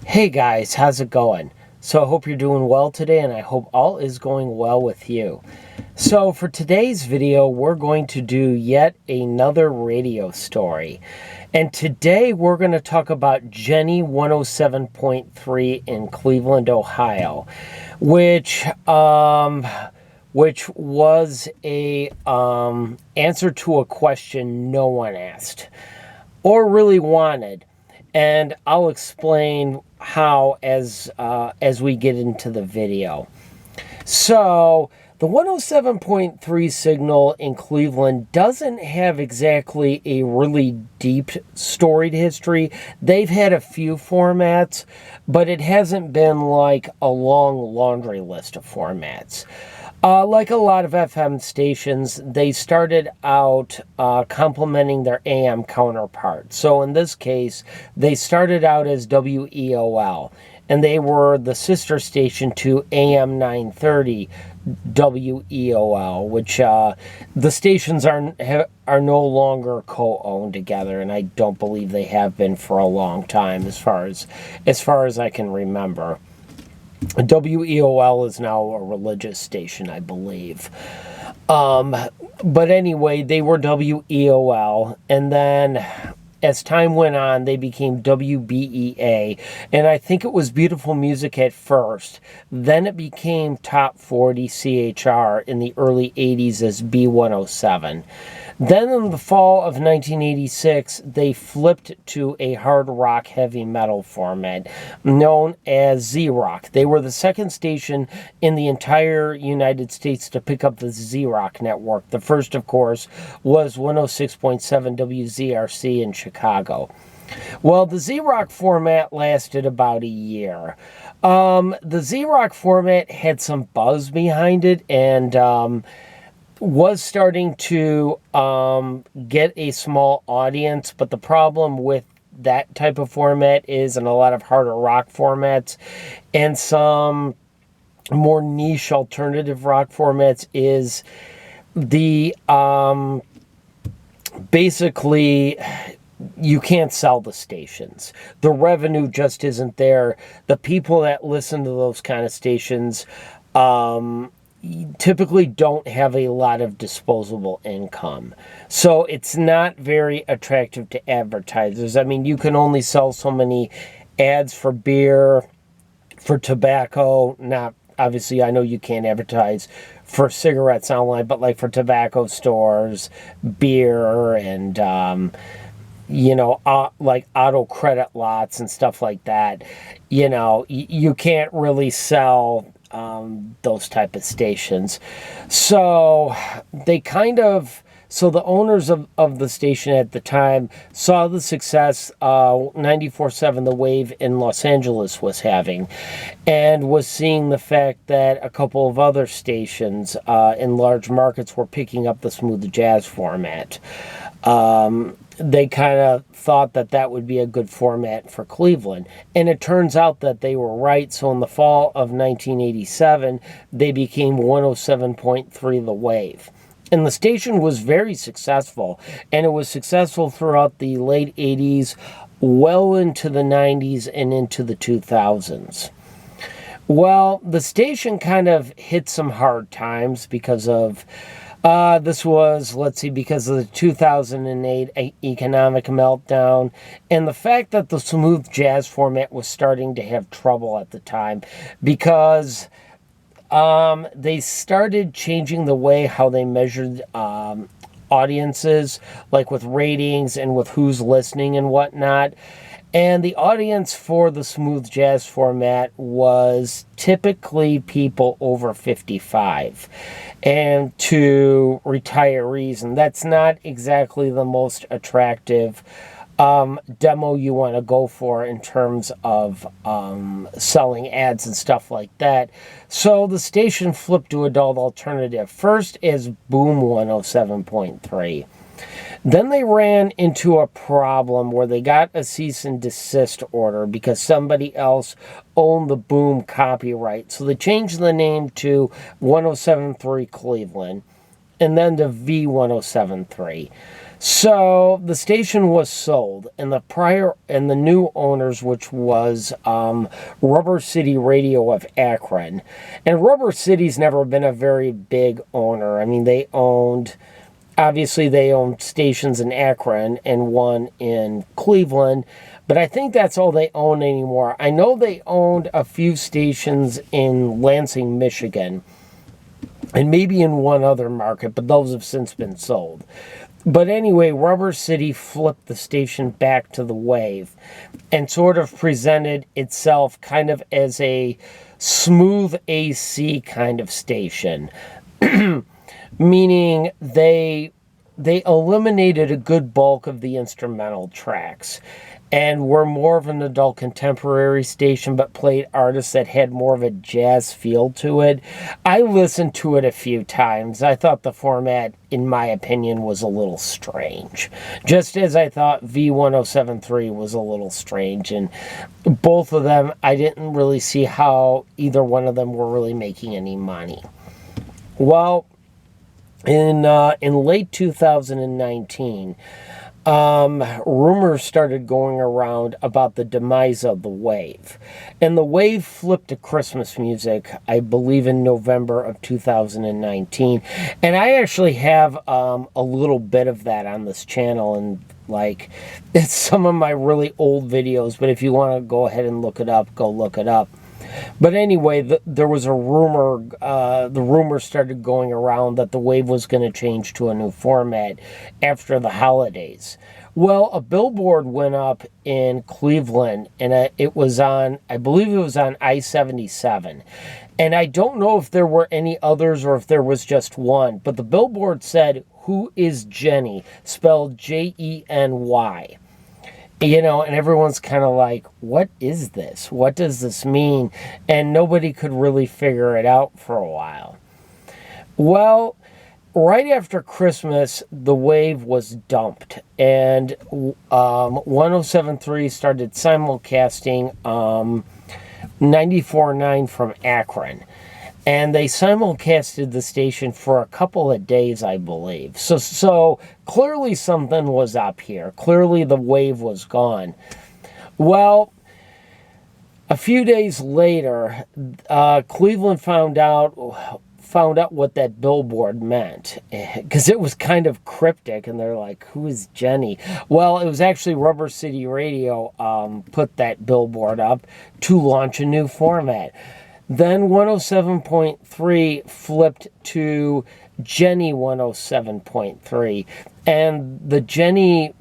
Hey guys, how's it going? So I hope you're doing well today, and I hope all is going well with you. So for today's video, we're going to do yet another radio story. And today we're going to talk about Jeny 107.3 in Cleveland, Ohio, which was a answer to a question no one asked or really wanted, and I'll explain how as we get into the video. So the 107.3 signal in Cleveland doesn't have exactly a really deep storied history. They've had a few formats, but it hasn't been like a long laundry list of formats. Like a lot of FM stations, they started out complementing their AM counterparts. So in this case, they started out as WEOL, and they were the sister station to AM 930 WEOL, which the stations are no longer co-owned together, and I don't believe they have been for a long time, as far as I can remember. WEOL is now a religious station, I believe. But anyway, they were WEOL, and then as time went on, they became WBEA, and I think it was Beautiful Music at first. Then it became Top 40 CHR in the early 80s as B107. Then in the fall of 1986, they flipped to a hard rock heavy metal format known as Z-Rock. They were the second station in the entire United States to pick up the Z-Rock network. The first, of course, was 106.7 WZRC in Chicago. Well, the Z-Rock format lasted about a year. The Z-Rock format had some buzz behind it, and was starting to get a small audience, but the problem with that type of format is, and a lot of harder rock formats and some more niche alternative rock formats, is the basically you can't sell the stations. The revenue just isn't there. The people that listen to those kind of stations typically don't have a lot of disposable income. So it's not very attractive to advertisers. I mean, you can only sell so many ads for beer, for tobacco. Not obviously, I know you can't advertise for cigarettes online, but like for tobacco stores, beer, and like auto credit lots and stuff like that. You can't really sell those type of stations. So the owners of the station at the time saw the success 94.7 The Wave in Los Angeles was having, and was seeing the fact that a couple of other stations in large markets were picking up the smooth jazz format. They kind of thought that would be a good format for Cleveland. And it turns out that they were right. So in the fall of 1987, they became 107.3 The Wave. And the station was very successful. And it was successful throughout the late 80s, well into the 90s, and into the 2000s. Well, the station kind of hit some hard times because of because of the 2008 economic meltdown, and the fact that the smooth jazz format was starting to have trouble at the time, because they started changing the way how they measured audiences, like with ratings and with who's listening and whatnot. And the audience for the smooth jazz format was typically people over 55 and to retirees. And that's not exactly the most attractive demo you want to go for in terms of selling ads and stuff like that. So the station flipped to adult alternative, first as Boom 107.3. Then they ran into a problem where they got a cease and desist order because somebody else owned the Boom copyright. So they changed the name to 107.3 Cleveland, and then to V107.3. So the station was sold, and the new owners, which was Rubber City Radio of Akron, and Rubber City's never been a very big owner. I mean, obviously they owned stations in Akron and one in Cleveland, but I think that's all they own anymore. I know they owned a few stations in Lansing, Michigan, and maybe in one other market, but those have since been sold. But anyway, Rubber City flipped the station back to the wave and sort of presented itself kind of as a smooth AC kind of station. Meaning they eliminated a good bulk of the instrumental tracks and were more of an adult contemporary station, but played artists that had more of a jazz feel to it. I listened to it a few times. I thought the format, in my opinion, was a little strange. Just as I thought V1073 was a little strange. And both of them, I didn't really see how either one of them were really making any money. Well, in late 2019, rumors started going around about the demise of the wave. And the wave flipped to Christmas music, I believe, in November of 2019. And I actually have a little bit of that on this channel, and it's some of my really old videos, but if you want to go ahead and look it up, go look it up. But anyway, there was a rumor, the rumor started going around that the wave was going to change to a new format after the holidays. Well, a billboard went up in Cleveland, and it was on, I believe it was on I-77. And I don't know if there were any others or if there was just one, but the billboard said, "Who is Jeny?" spelled Jeny. And everyone's kind of like, what is this? What does this mean? And nobody could really figure it out for a while. Well, right after Christmas, the wave was dumped. And 1073 started simulcasting 94.9 from Akron. And they simulcasted the station for a couple of days, I believe. So clearly something was up here. Clearly the wave was gone. Well, a few days later, Cleveland found out what that billboard meant, because it was kind of cryptic, and they're like, who is Jeny? Well, it was actually Rubber City Radio put that billboard up to launch a new format. Then 107.3 flipped to Jeny 107.3. And the Jeny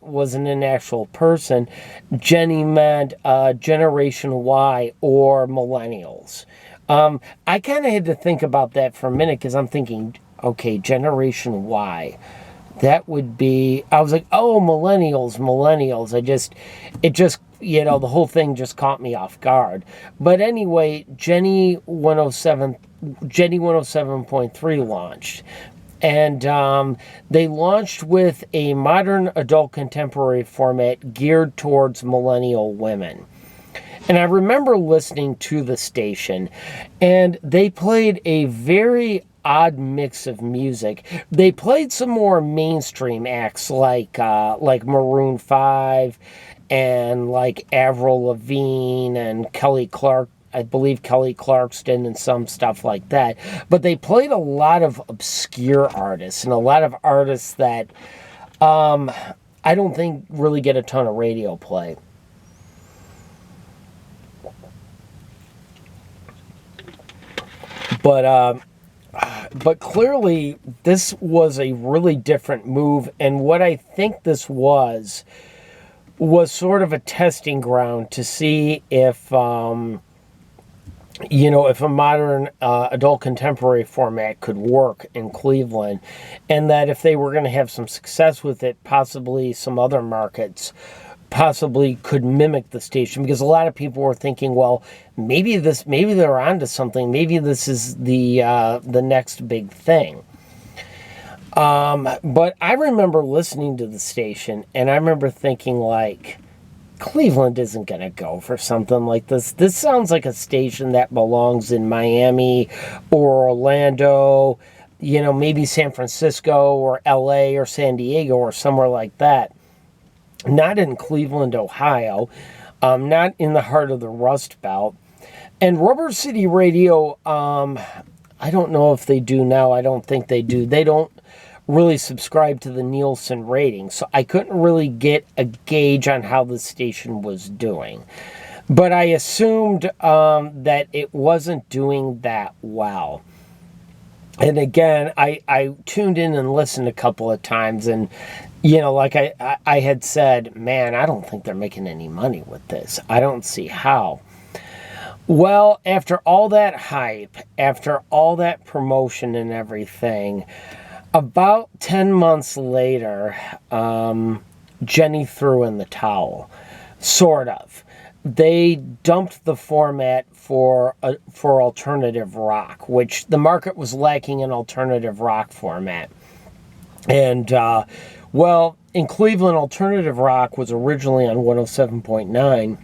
wasn't an actual person. Jeny meant Generation Y or millennials. I kind of had to think about that for a minute, because I'm thinking, okay, Generation Y. That would be, I was like, oh, millennials. The whole thing just caught me off guard. But anyway, Jeny 107.3 launched. And they launched with a modern adult contemporary format geared towards millennial women. And I remember listening to the station, and they played a very odd mix of music. They played some more mainstream acts like Maroon 5 and like Avril Lavigne and Kelly Clark. I believe Kelly Clarkson and some stuff like that. But they played a lot of obscure artists and a lot of artists that I don't think really get a ton of radio play. But clearly this was a really different move, and what I think this was sort of a testing ground to see if if a modern adult contemporary format could work in Cleveland, and that if they were going to have some success with it, possibly some other markets possibly could mimic the station, because a lot of people were thinking, well, maybe they're onto something. Maybe this is the next big thing. But I remember listening to the station, and I remember thinking, like, Cleveland isn't going to go for something like this. This sounds like a station that belongs in Miami or Orlando, maybe San Francisco or LA or San Diego or somewhere like that. Not in Cleveland, Ohio, not in the heart of the Rust Belt. And Rubber City Radio, I don't know if they do now. I don't think they do. They don't really subscribe to the Nielsen rating, so I couldn't really get a gauge on how the station was doing. But I assumed that it wasn't doing that well. And again, I tuned in and listened a couple of times, and like I had said, man, I don't think they're making any money with this. I don't see how. Well, after all that hype, after all that promotion and everything, about 10 months later, Jeny threw in the towel. Sort of. They dumped the format for alternative rock, which the market was lacking an alternative rock format. And, in Cleveland, alternative rock was originally on 107.9.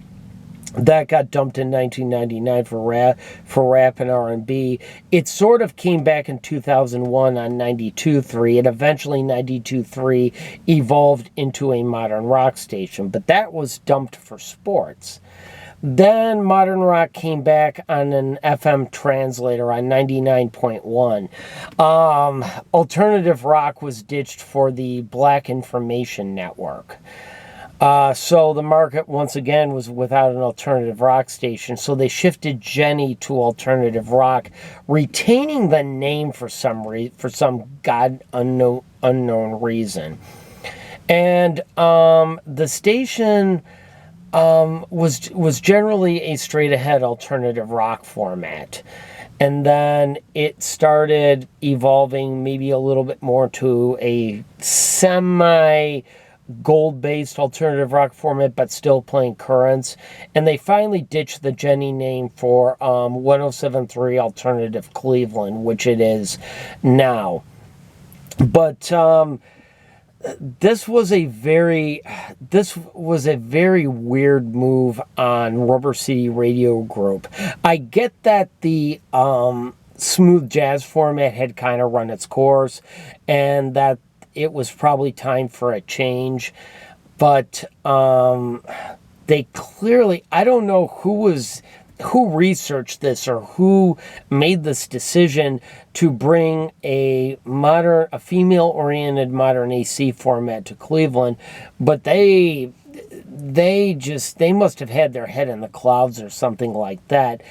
That got dumped in 1999 for rap and R&B. It sort of came back in 2001 on 92.3. And eventually 92.3 evolved into a modern rock station. But that was dumped for sports. Then modern rock came back on an FM translator on 99.1. Alternative rock was ditched for the Black Information Network. So the market, once again, was without an alternative rock station. So they shifted Jeny to alternative rock, retaining the name for some god unknown reason. And the station was generally a straight-ahead alternative rock format. And then it started evolving maybe a little bit more to a gold-based alternative rock format, but still playing currents. And they finally ditched the Jeny name for 107.3 Alternative Cleveland, which it is now. But this was a very weird move on Rubber City Radio Group. I get that the smooth jazz format had kind of run its course, and that it was probably time for a change, but they clearly, I don't know who researched this or who made this decision to bring a female-oriented modern AC format to Cleveland, but they must have had their head in the clouds or something like that.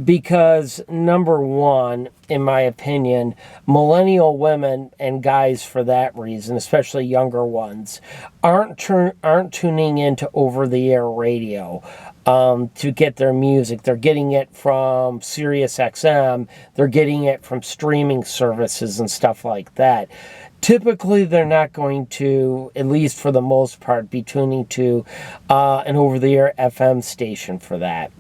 Because, number one, in my opinion, millennial women and guys for that reason, especially younger ones, aren't tuning into over-the-air radio to get their music. They're getting it from Sirius XM. They're getting it from streaming services and stuff like that. Typically, they're not going to, at least for the most part, be tuning to an over-the-air FM station for that.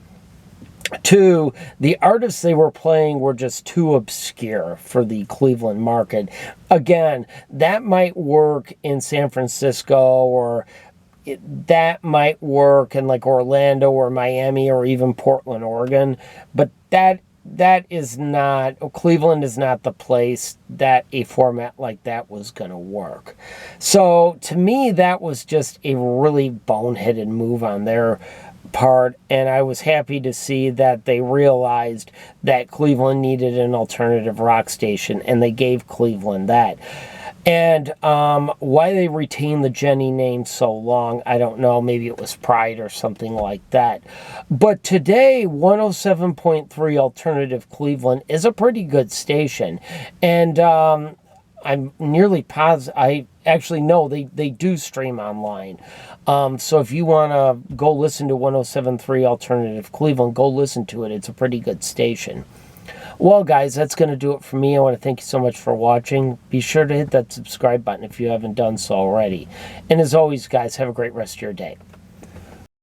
Two, the artists they were playing were just too obscure for the Cleveland market. Again, that might work in San Francisco, or that might work in like Orlando or Miami or even Portland, Oregon. But that is not, Cleveland is not the place that a format like that was going to work. So to me, that was just a really boneheaded move on their part, and I was happy to see that they realized that Cleveland needed an alternative rock station, and they gave Cleveland that. And why they retained the Jeny name so long, I don't know. Maybe it was pride or something like that. But today, 107.3 Alternative Cleveland is a pretty good station. And I'm nearly positive. They do stream online. So if you want to go listen to 107.3 Alternative Cleveland, go listen to it. It's a pretty good station. Well, guys, that's going to do it for me. I want to thank you so much for watching. Be sure to hit that subscribe button if you haven't done so already. And as always, guys, have a great rest of your day.